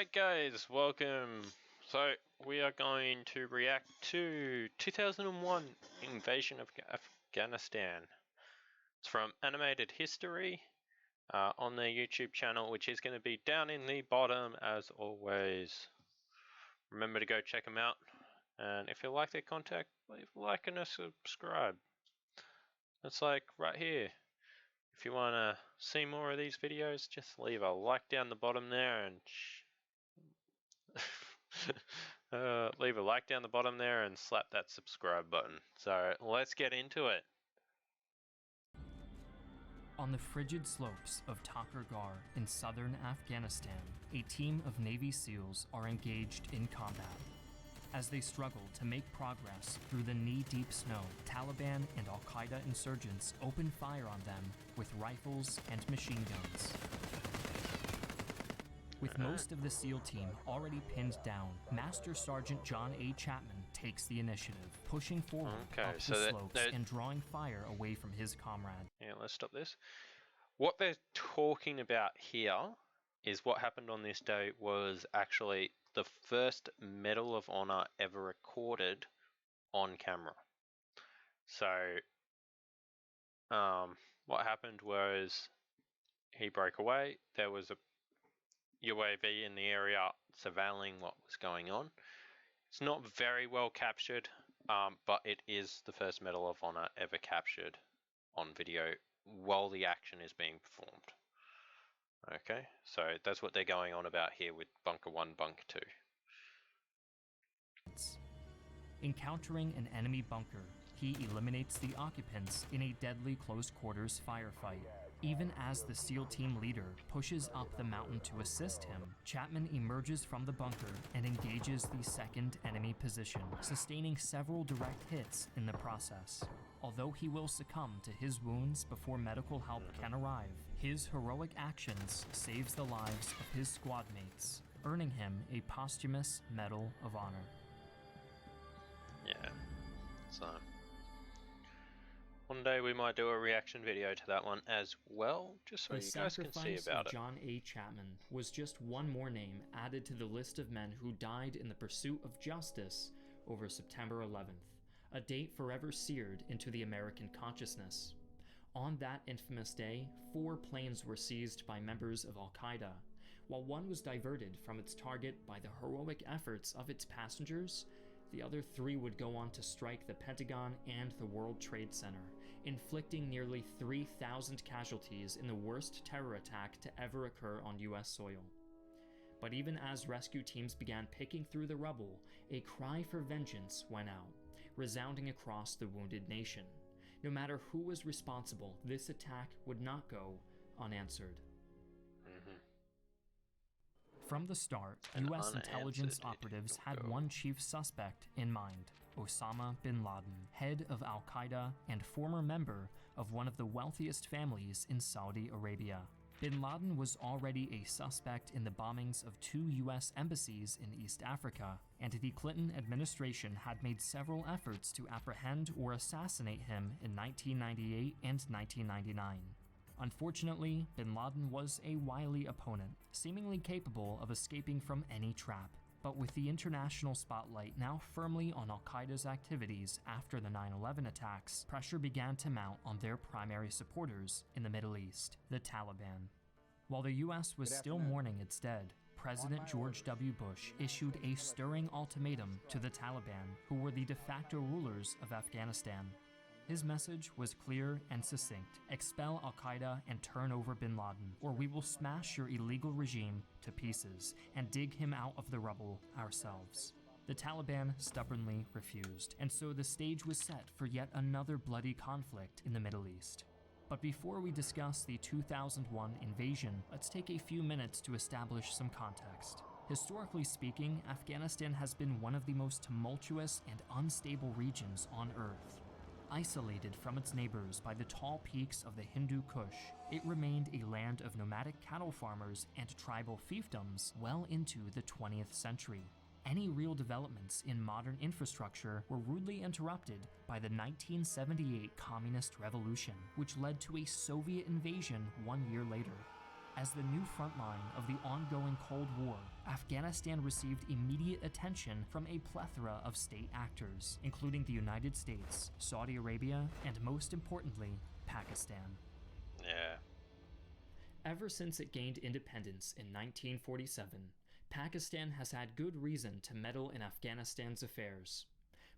Alright guys, welcome. So we are going to react to 2001 Invasion of Afghanistan. It's from Animated History on their YouTube channel, which is going to be down in the bottom as always. Remember to go check them out, and if you like their content, leave a like and a subscribe. It's like right here. If you want to see more of these videos, just leave a like down the bottom there and leave a like down the bottom there and slap that subscribe button. So let's get into it. On the frigid slopes of Takur Ghar in southern Afghanistan, a team of Navy SEALs are engaged in combat. As they struggle to make progress through the knee-deep snow, Taliban and Al-Qaeda insurgents open fire on them with rifles and machine guns. With most of the SEAL team already pinned down, Master Sergeant John A. Chapman takes the initiative, pushing forward up the slopes and drawing fire away from his comrade. Yeah, let's stop this. What they're talking about here is what happened on this day was actually the first Medal of Honor ever recorded on camera. So, what happened was he broke away. There was a UAV in the area surveilling what was going on. It's not very well captured, but it is the first Medal of Honor ever captured on video while the action is being performed. Okay, so that's what they're going on about here with Bunker 1, Bunker 2. Encountering an enemy bunker, he eliminates the occupants in a deadly close quarters firefight. Even as the SEAL team leader pushes up the mountain to assist him, Chapman emerges from the bunker and engages the second enemy position, sustaining several direct hits in the process. Although he will succumb to his wounds before medical help can arrive, his heroic actions saves the lives of his squad mates, earning him a posthumous Medal of Honor. Yeah, so one day we might do a reaction video to that one as well, just so you guys can see about it. John A. Chapman was just one more name added to the list of men who died in the pursuit of justice over September 11th, a date forever seared into the American consciousness. On that infamous day, 4 planes were seized by members of Al-Qaeda. While one was diverted from its target by the heroic efforts of its passengers, the other 3 would go on to strike the Pentagon and the World Trade Center, inflicting nearly 3,000 casualties in the worst terror attack to ever occur on US soil. But even as rescue teams began picking through the rubble, a cry for vengeance went out, resounding across the wounded nation. No matter who was responsible, this attack would not go unanswered. From the start, U.S. intelligence operatives had one chief suspect in mind: Osama bin Laden, head of Al-Qaeda and former member of one of the wealthiest families in Saudi Arabia. Bin Laden was already a suspect in the bombings of 2 U.S. embassies in East Africa, and the Clinton administration had made several efforts to apprehend or assassinate him in 1998 and 1999. Unfortunately, bin Laden was a wily opponent, seemingly capable of escaping from any trap. But with the international spotlight now firmly on Al-Qaeda's activities after the 9/11 attacks, pressure began to mount on their primary supporters in the Middle East, the Taliban. While the US was still mourning its dead, President George W. Bush issued a stirring ultimatum to the Taliban, who were the de facto rulers of Afghanistan. His message was clear and succinct: expel Al-Qaeda and turn over bin Laden, or we will smash your illegal regime to pieces and dig him out of the rubble ourselves. The Taliban stubbornly refused, and so the stage was set for yet another bloody conflict in the Middle East. But before we discuss the 2001 invasion, let's take a few minutes to establish some context. Historically speaking, Afghanistan has been one of the most tumultuous and unstable regions on Earth. Isolated from its neighbors by the tall peaks of the Hindu Kush, it remained a land of nomadic cattle farmers and tribal fiefdoms well into the 20th century. Any real developments in modern infrastructure were rudely interrupted by the 1978 Communist Revolution, which led to a Soviet invasion 1 year later. As the new frontline of the ongoing Cold War, Afghanistan received immediate attention from a plethora of state actors, including the United States, Saudi Arabia, and most importantly, Pakistan. Yeah. Ever since it gained independence in 1947, Pakistan has had good reason to meddle in Afghanistan's affairs.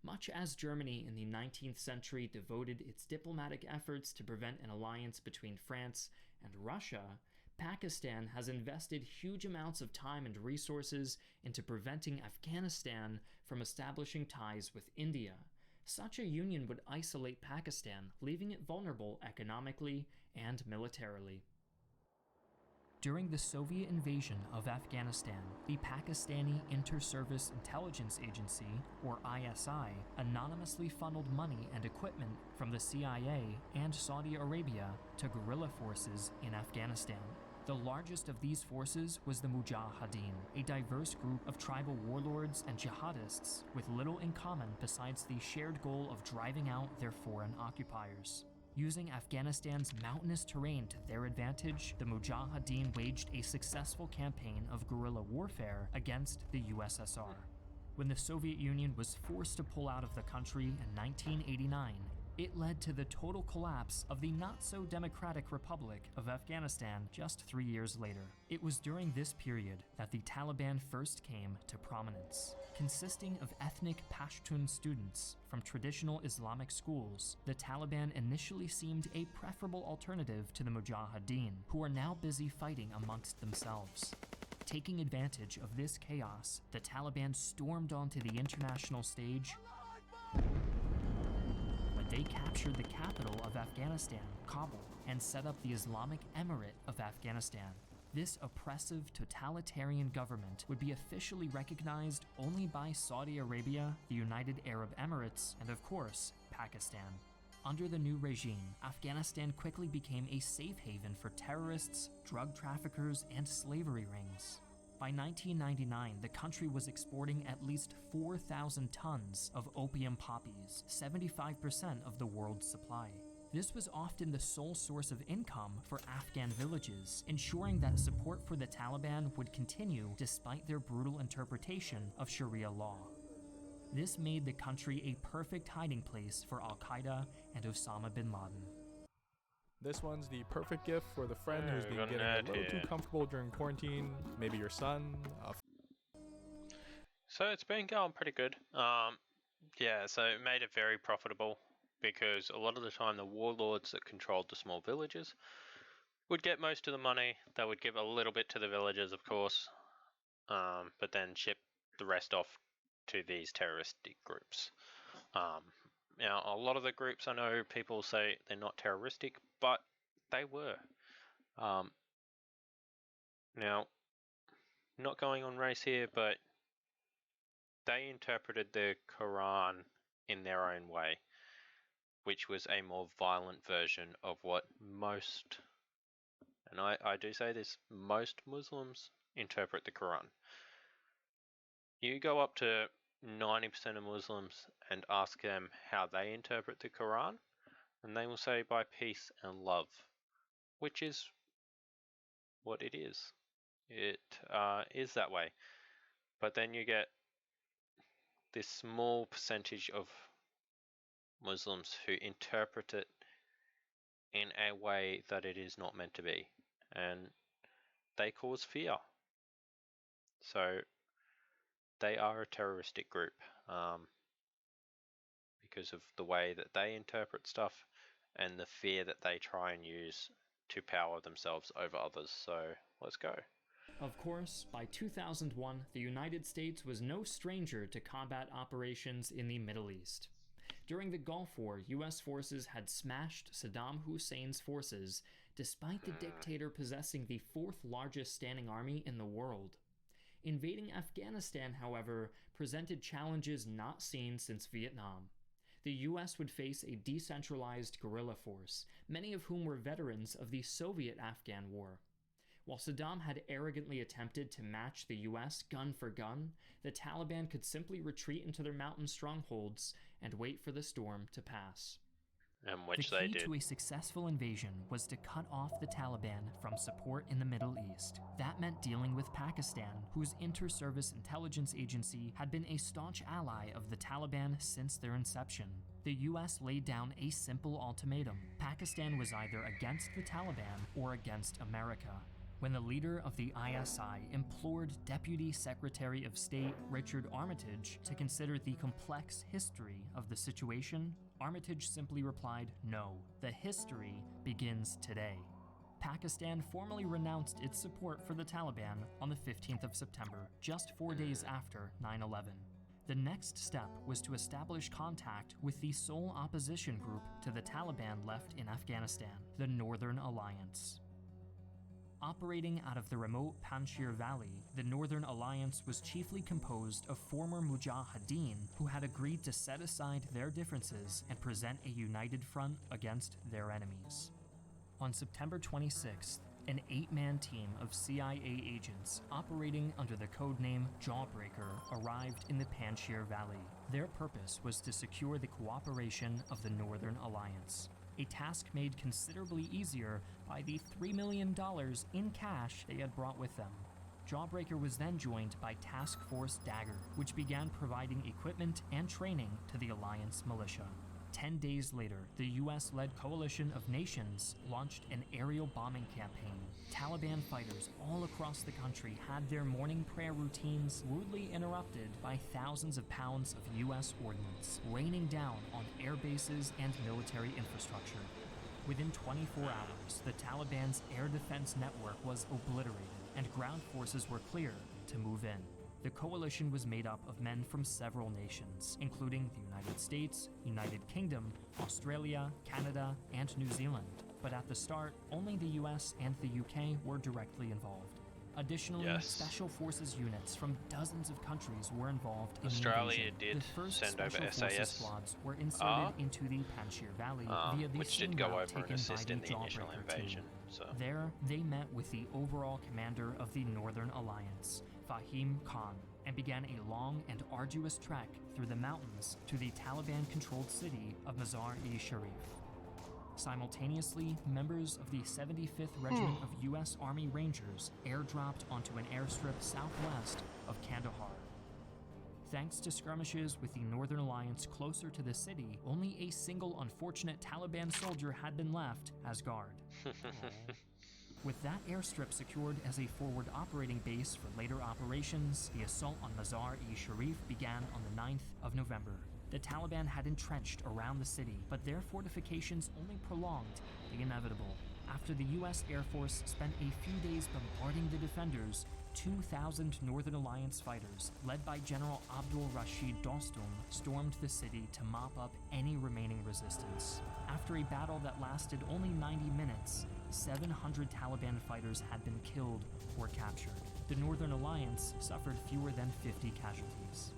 Much as Germany in the 19th century devoted its diplomatic efforts to prevent an alliance between France and Russia, Pakistan has invested huge amounts of time and resources into preventing Afghanistan from establishing ties with India. Such a union would isolate Pakistan, leaving it vulnerable economically and militarily. During the Soviet invasion of Afghanistan, the Pakistani Inter-Service Intelligence Agency, or ISI, anonymously funneled money and equipment from the CIA and Saudi Arabia to guerrilla forces in Afghanistan. The largest of these forces was the Mujahideen, a diverse group of tribal warlords and jihadists with little in common besides the shared goal of driving out their foreign occupiers. Using Afghanistan's mountainous terrain to their advantage, the Mujahideen waged a successful campaign of guerrilla warfare against the USSR. When the Soviet Union was forced to pull out of the country in 1989, it led to the total collapse of the not-so-democratic Republic of Afghanistan just 3 years later. It was during this period that the Taliban first came to prominence. Consisting of ethnic Pashtun students from traditional Islamic schools, the Taliban initially seemed a preferable alternative to the Mujahideen, who are now busy fighting amongst themselves. Taking advantage of this chaos, the Taliban stormed onto the international stage. They captured the capital of Afghanistan, Kabul, and set up the Islamic Emirate of Afghanistan. This oppressive, totalitarian government would be officially recognized only by Saudi Arabia, the United Arab Emirates, and of course, Pakistan. Under the new regime, Afghanistan quickly became a safe haven for terrorists, drug traffickers, and slavery rings. By 1999, the country was exporting at least 4,000 tons of opium poppies, 75% of the world's supply. This was often the sole source of income for Afghan villages, ensuring that support for the Taliban would continue despite their brutal interpretation of Sharia law. This made the country a perfect hiding place for Al-Qaeda and Osama bin Laden. This one's the perfect gift for the friend who's been getting a little too comfortable during quarantine. Maybe your son. So it's been going pretty good. Yeah, so it made it very profitable because a lot of the time the warlords that controlled the small villages would get most of the money. They would give a little bit to the villagers, of course, but then ship the rest off to these terroristic groups. Now, a lot of the groups, I know people say they're not terroristic, but they were. Now, not going on race here, but they interpreted the Quran in their own way, which was a more violent version of what most, and I do say this, most Muslims interpret the Quran. You go up to 90% of Muslims and ask them how they interpret the Quran, and they will say by peace and love, which is what it is. It is that way. But then you get this small percentage of Muslims who interpret it in a way that it is not meant to be, and they cause fear. So they are a terroristic group because of the way that they interpret stuff and the fear that they try and use to power themselves over others. So let's go. Of course, by 2001, the United States was no stranger to combat operations in the Middle East. During the Gulf War, US forces had smashed Saddam Hussein's forces, despite the dictator possessing the fourth largest standing army in the world. Invading Afghanistan, however, presented challenges not seen since Vietnam. The US would face a decentralized guerrilla force, many of whom were veterans of the Soviet-Afghan War. While Saddam had arrogantly attempted to match the US gun for gun, the Taliban could simply retreat into their mountain strongholds and wait for the storm to pass. and which the they key did. to a successful invasion was to cut off the Taliban from support in the Middle East. That meant dealing with Pakistan, whose inter-service intelligence agency had been a staunch ally of the Taliban since their inception. The US laid down a simple ultimatum. Pakistan was either against the Taliban or against America. When the leader of the ISI implored Deputy Secretary of State Richard Armitage to consider the complex history of the situation, Armitage simply replied, "No, the history begins today." Pakistan formally renounced its support for the Taliban on the 15th of September, just 4 days after 9/11. The next step was to establish contact with the sole opposition group to the Taliban left in Afghanistan, the Northern Alliance. Operating out of the remote Panjshir Valley, the Northern Alliance was chiefly composed of former Mujahideen who had agreed to set aside their differences and present a united front against their enemies. On September 26th, an 8-man team of CIA agents operating under the codename Jawbreaker arrived in the Panjshir Valley. Their purpose was to secure the cooperation of the Northern Alliance, a task made considerably easier by the $3 million in cash they had brought with them. Jawbreaker was then joined by Task Force Dagger, which began providing equipment and training to the Alliance militia. 10 days later, the US-led coalition of nations launched an aerial bombing campaign. Taliban fighters all across the country had their morning prayer routines rudely interrupted by thousands of pounds of US ordnance raining down on air bases and military infrastructure. Within 24 hours, the Taliban's air defense network was obliterated, and ground forces were cleared to move in. The coalition was made up of men from several nations, including the United States, United Kingdom, Australia, Canada, and New Zealand. But at the start, only the US and the UK were directly involved. Additionally, Special Forces units from dozens of countries were involved in Australia the invasion. did The first send over Special SAS. Forces squads were inserted into the Panjshir Valley via the which same did go route over and taken assist by in the the initial Jawbreaker invasion. team. So There, they met with the overall commander of the Northern Alliance, Fahim Khan, and began a long and arduous trek through the mountains to the Taliban-controlled city of Mazar-e-Sharif. Simultaneously, members of the 75th Regiment of U.S. Army Rangers airdropped onto an airstrip southwest of Kandahar. Thanks to skirmishes with the Northern Alliance closer to the city, only a single unfortunate Taliban soldier had been left as guard. With that airstrip secured as a forward operating base for later operations, the assault on Mazar-e-Sharif began on the 9th of November. The Taliban had entrenched around the city, but their fortifications only prolonged the inevitable. After the U.S. Air Force spent a few days bombarding the defenders, 2,000 Northern Alliance fighters, led by General Abdul Rashid Dostum, stormed the city to mop up any remaining resistance. After a battle that lasted only 90 minutes, 700 Taliban fighters had been killed or captured. The Northern Alliance suffered fewer than 50 casualties.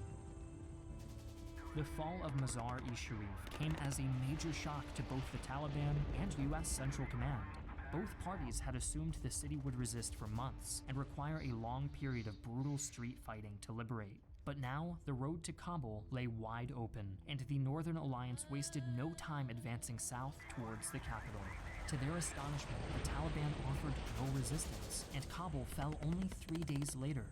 The fall of Mazar-e-Sharif came as a major shock to both the Taliban and U.S. Central Command. Both parties had assumed the city would resist for months and require a long period of brutal street fighting to liberate. But now, the road to Kabul lay wide open, and the Northern Alliance wasted no time advancing south towards the capital. To their astonishment, the Taliban offered no resistance, and Kabul fell only 3 days later.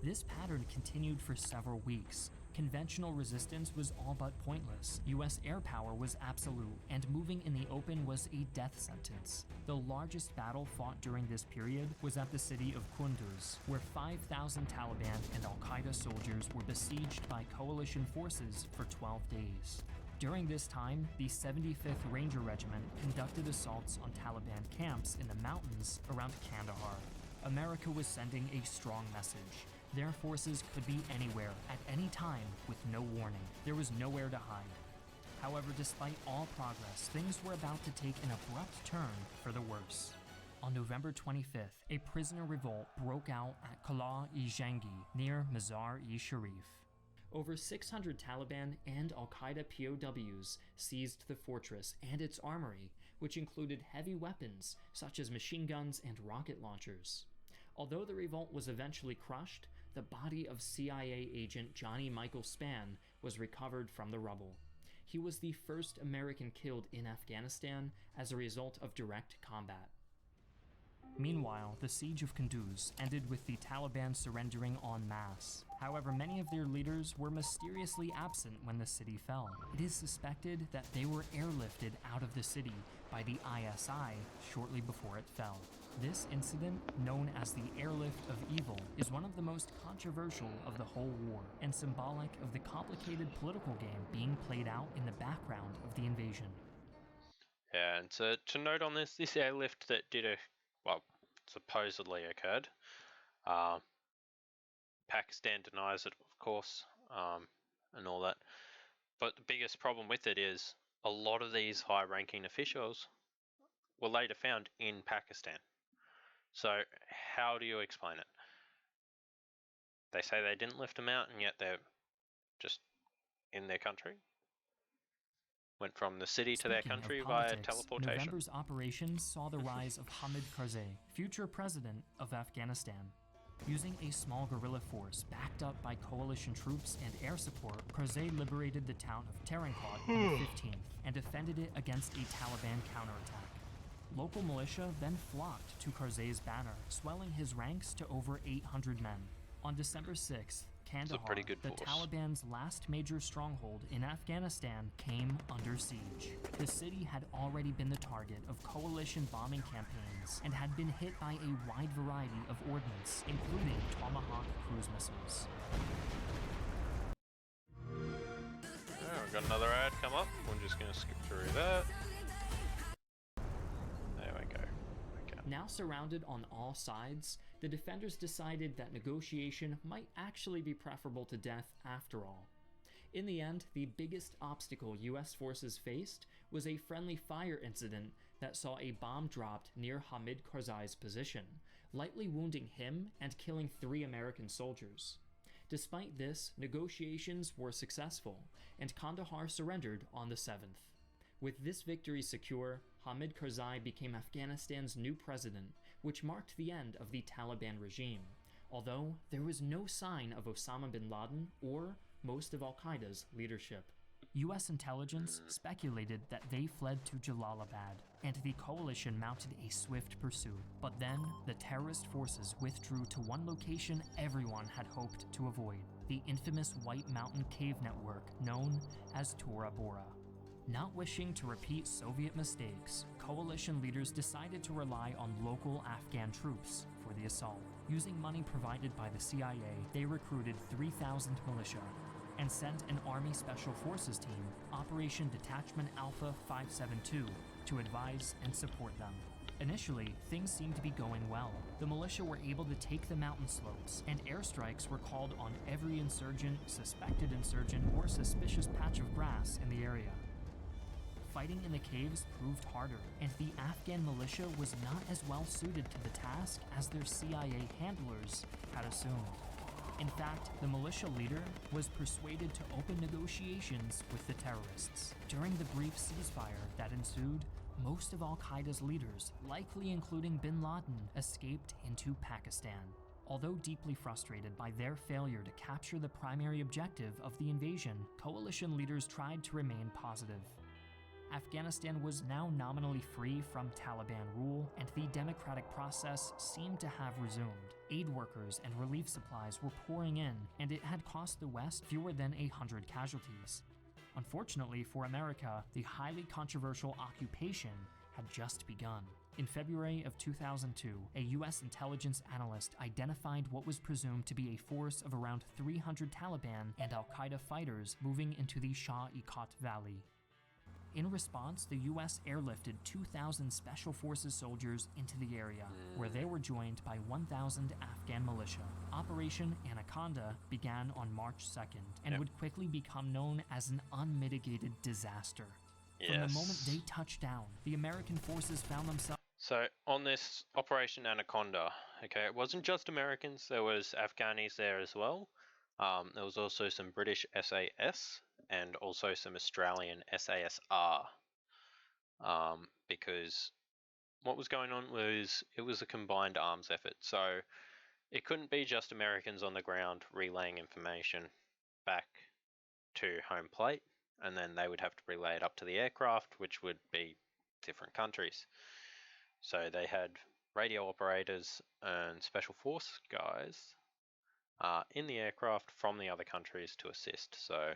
This pattern continued for several weeks. Conventional resistance was all but pointless. U.S. air power was absolute, and moving in the open was a death sentence. The largest battle fought during this period was at the city of Kunduz, where 5,000 Taliban and al-Qaeda soldiers were besieged by coalition forces for 12 days. During this time, the 75th Ranger Regiment conducted assaults on Taliban camps in the mountains around Kandahar. America was sending a strong message. Their forces could be anywhere, at any time, with no warning. There was nowhere to hide. However, despite all progress, things were about to take an abrupt turn for the worse. On November 25th, a prisoner revolt broke out at Kala-e-Jangi, near Mazar-e-Sharif. Over 600 Taliban and al-Qaeda POWs seized the fortress and its armory, which included heavy weapons such as machine guns and rocket launchers. Although the revolt was eventually crushed, the body of CIA agent Johnny Michael Spann was recovered from the rubble. he was the first American killed in Afghanistan as a result of direct combat. Meanwhile, the siege of Kunduz ended with the Taliban surrendering en masse. However, many of their leaders were mysteriously absent when the city fell. It is suspected that they were airlifted out of the city by the ISI shortly before it fell. This incident, known as the Airlift of Evil, is one of the most controversial of the whole war, and symbolic of the complicated political game being played out in the background of the invasion. Yeah, and to note on this airlift that supposedly occurred, Pakistan denies it, of course, and all that. But the biggest problem with it is a lot of these high-ranking officials were later found in Pakistan. So how do you explain it? They say they didn't lift them out, and yet they're just in their country? Went from the city to their country via teleportation. November's operations saw the rise of Hamid Karzai, future president of Afghanistan. Using a small guerrilla force backed up by coalition troops and air support, Karzai liberated the town of Tarankot on the 15th and defended it against a Taliban counterattack. Local militia then flocked to Karzai's banner, swelling his ranks to over 800 men. On December 6th, Kandahar, the Taliban's last major stronghold in Afghanistan, came under siege. The city had already been the target of coalition bombing campaigns and had been hit by a wide variety of ordnance, including Tomahawk cruise missiles. We've got another ad come up. We're just going to skip through that. There we go. Okay. Now surrounded on all sides, the defenders decided that negotiation might actually be preferable to death after all. In the end, the biggest obstacle US forces faced was a friendly fire incident that saw a bomb dropped near Hamid Karzai's position, lightly wounding him and killing 3 American soldiers. Despite this, negotiations were successful, and Kandahar surrendered on the 7th. With this victory secure, Hamid Karzai became Afghanistan's new president, which marked the end of the Taliban regime, although there was no sign of Osama bin Laden or most of al-Qaeda's leadership. US intelligence speculated that they fled to Jalalabad, and the coalition mounted a swift pursuit. But then, the terrorist forces withdrew to one location everyone had hoped to avoid, the infamous White Mountain Cave network known as Tora Bora. Not wishing to repeat Soviet mistakes, coalition leaders decided to rely on local Afghan troops for the assault. Using money provided by the CIA, they recruited 3,000 militia and sent an Army Special Forces team, Operation Detachment Alpha 572, to advise and support them. Initially, things seemed to be going well. The militia were able to take the mountain slopes, and airstrikes were called on every insurgent, suspected insurgent, or suspicious patch of grass in the area. Fighting in the caves proved harder, and the Afghan militia was not as well suited to the task as their CIA handlers had assumed. In fact, the militia leader was persuaded to open negotiations with the terrorists. During the brief ceasefire that ensued, most of al-Qaeda's leaders, likely including bin Laden, escaped into Pakistan. Although deeply frustrated by their failure to capture the primary objective of the invasion, coalition leaders tried to remain positive. Afghanistan was now nominally free from Taliban rule, and the democratic process seemed to have resumed. Aid workers and relief supplies were pouring in, and it had cost the West fewer than 100 casualties. Unfortunately for America, the highly controversial occupation had just begun. In February of 2002, a US intelligence analyst identified what was presumed to be a force of around 300 Taliban and al-Qaeda fighters moving into the Shah-e-Kot Valley. In response, the US airlifted 2,000 Special Forces soldiers into the area, where they were joined by 1,000 Afghan militia. Operation Anaconda began on March 2nd and would quickly become known as an unmitigated disaster. From the moment they touched down, the American forces found themselves... So, on this Operation Anaconda, okay, it wasn't just Americans, there was Afghanis there as well. There was also some British SAS and also some Australian SASR, because what was going on was it was a combined arms effort. So it couldn't be just Americans on the ground relaying information back to home plate. and then they would have to relay it up to the aircraft, which would be different countries. So they had radio operators and special force guys in the aircraft from the other countries to assist. So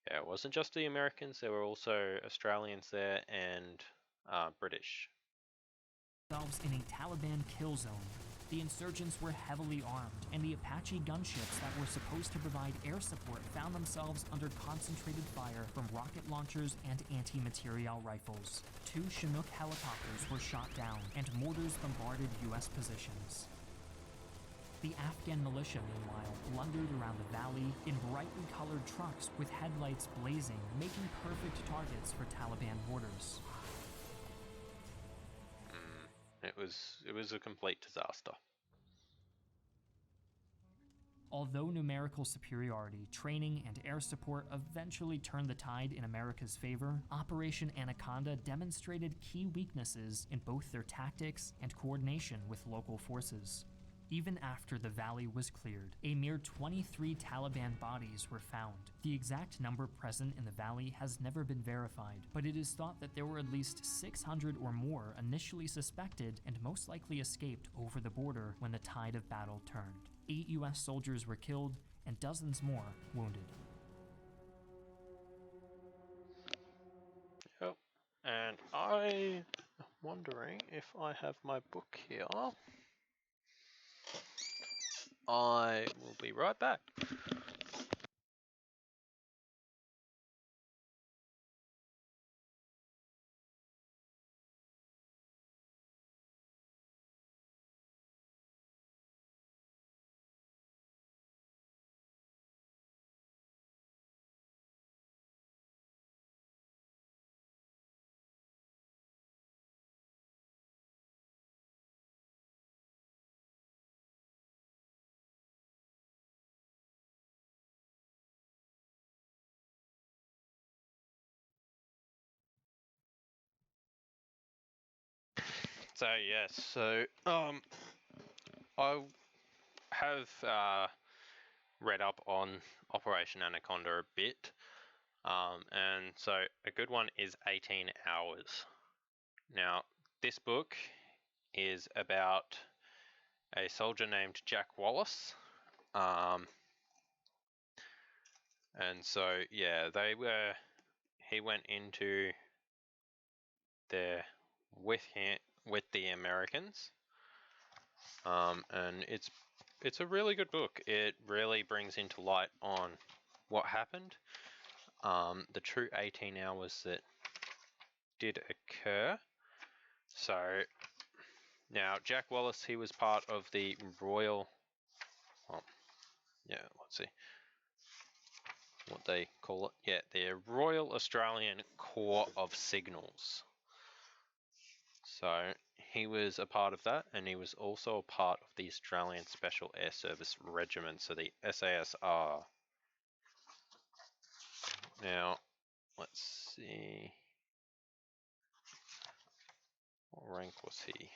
yeah, it wasn't just the Americans, there were also Australians there and British. Themselves in a Taliban kill zone. The insurgents were heavily armed, and the Apache gunships that were supposed to provide air support found themselves under concentrated fire from rocket launchers and anti-materiel rifles. 2 Chinook helicopters were shot down, and mortars bombarded U.S. positions. The Afghan militia, meanwhile, blundered around the valley in brightly colored trucks with headlights blazing, making perfect targets for Taliban mortars. It was a complete disaster. Although numerical superiority, training, and air support eventually turned the tide in America's favor, Operation Anaconda demonstrated key weaknesses in both their tactics and coordination with local forces. Even after the valley was cleared, a mere 23 Taliban bodies were found. The exact number present in the valley has never been verified, but it is thought that there were at least 600 or more initially suspected and most likely escaped over the border when the tide of battle turned. 8 US soldiers were killed and dozens more wounded. Yep. And I'm wondering if I have my book here. I will be right back. So yes, I have read up on Operation Anaconda a bit, and so a good one is 18 Hours. Now, this book is about a soldier named Jack Wallace, and so yeah, he went into there with the Americans, and it's a really good book. It really brings into light on what happened, the true 18 hours that did occur. So now Jack Wallace, he was part of the Royal, let's see what they call it. Yeah, the Royal Australian Corps of Signals. So he was a part of that, and he was also a part of the Australian Special Air Service Regiment, so the SASR. Now, let's see. What rank was he?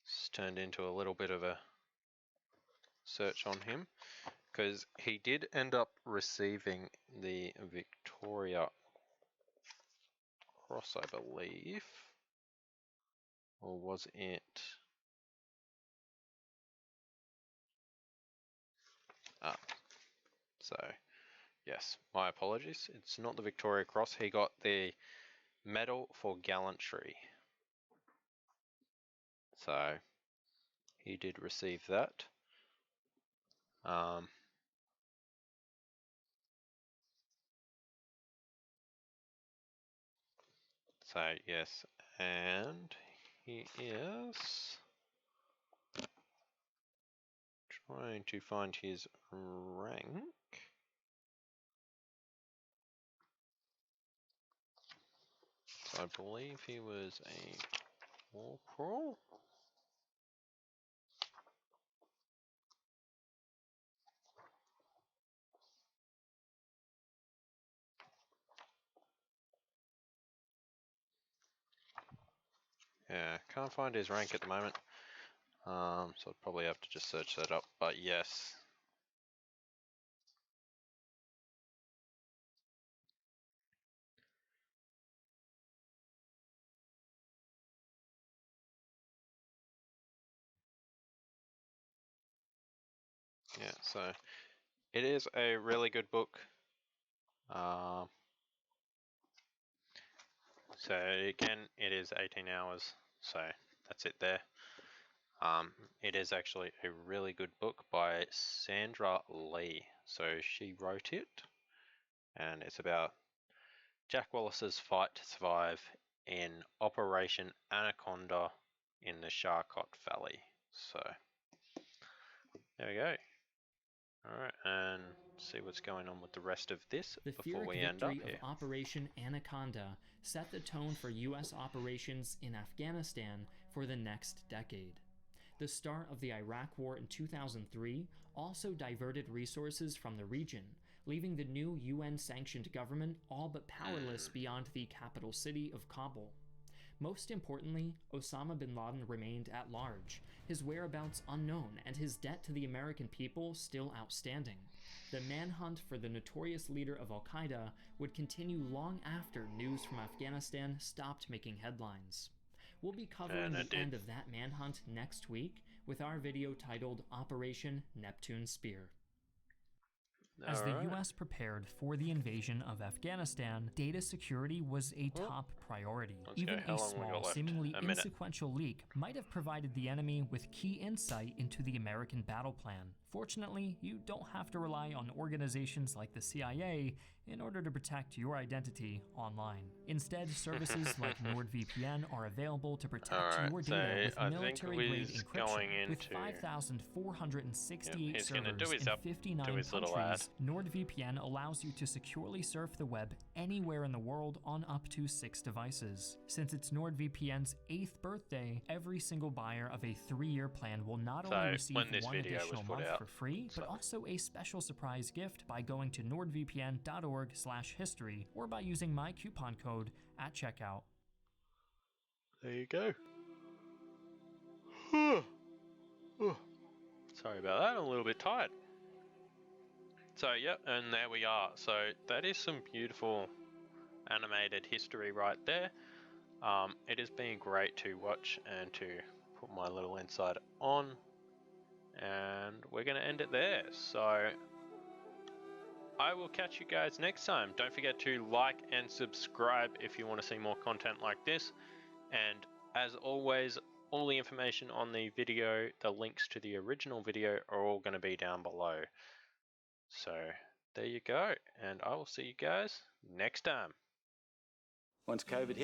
It's turned into a little bit of a search on him, because he did end up receiving the Victoria Cross, I believe. Or was it? So yes, my apologies. It's not the Victoria Cross. He got the Medal for Gallantry. So he did receive that. So yes, and he is trying to find his rank. So I believe he was a corporal. Yeah, can't find his rank at the moment. So I'd probably have to just search that up. But yes, Yeah, so it is a really good book. So again, it is 18 hours, so that's it there. It is actually a really good book by Sandra Lee. So she wrote it, and it's about Jack Wallace's fight to survive in Operation Anaconda in the Charcot Valley. So there we go. Alright, and see what's going on with the rest of this before we end up here. The victory of Operation Anaconda set the tone for U.S. operations in Afghanistan for the next decade. The start of the Iraq War in 2003 also diverted resources from the region, leaving the new UN-sanctioned government all but powerless beyond the capital city of Kabul. Most importantly, Osama bin Laden remained at large, his whereabouts unknown and his debt to the American people still outstanding. The manhunt for the notorious leader of Al-Qaeda would continue long after news from Afghanistan stopped making headlines. We'll be covering the end of that manhunt next week with our video titled Operation Neptune Spear. As the US prepared for the invasion of Afghanistan, data security was a top priority. Even a small, seemingly insequential leak might have provided the enemy with key insight into the American battle plan. Fortunately, you don't have to rely on organizations like the CIA in order to protect your identity online. Instead, services like NordVPN are available to protect your data with military-grade encryption. With 5,468 servers in 59 countries, NordVPN allows you to securely surf the web anywhere in the world on up to 6 devices. Since it's NordVPN's 8th birthday, every single buyer of a 3-year plan will not only receive one additional month for free, but also a special surprise gift by going to nordvpn.org/history or by using my coupon code at checkout. There you go. Sorry about that, I'm a little bit tired. So, yep, and there we are. So, that is some beautiful animated history right there. It has been great to watch and to put my little insight on. And we're going to end it there. So, I will catch you guys next time. Don't forget to like and subscribe if you want to see more content like this. And as always, all the information on the video, the links to the original video are all going to be down below. So there you go. And I will see you guys next time. Once COVID hit.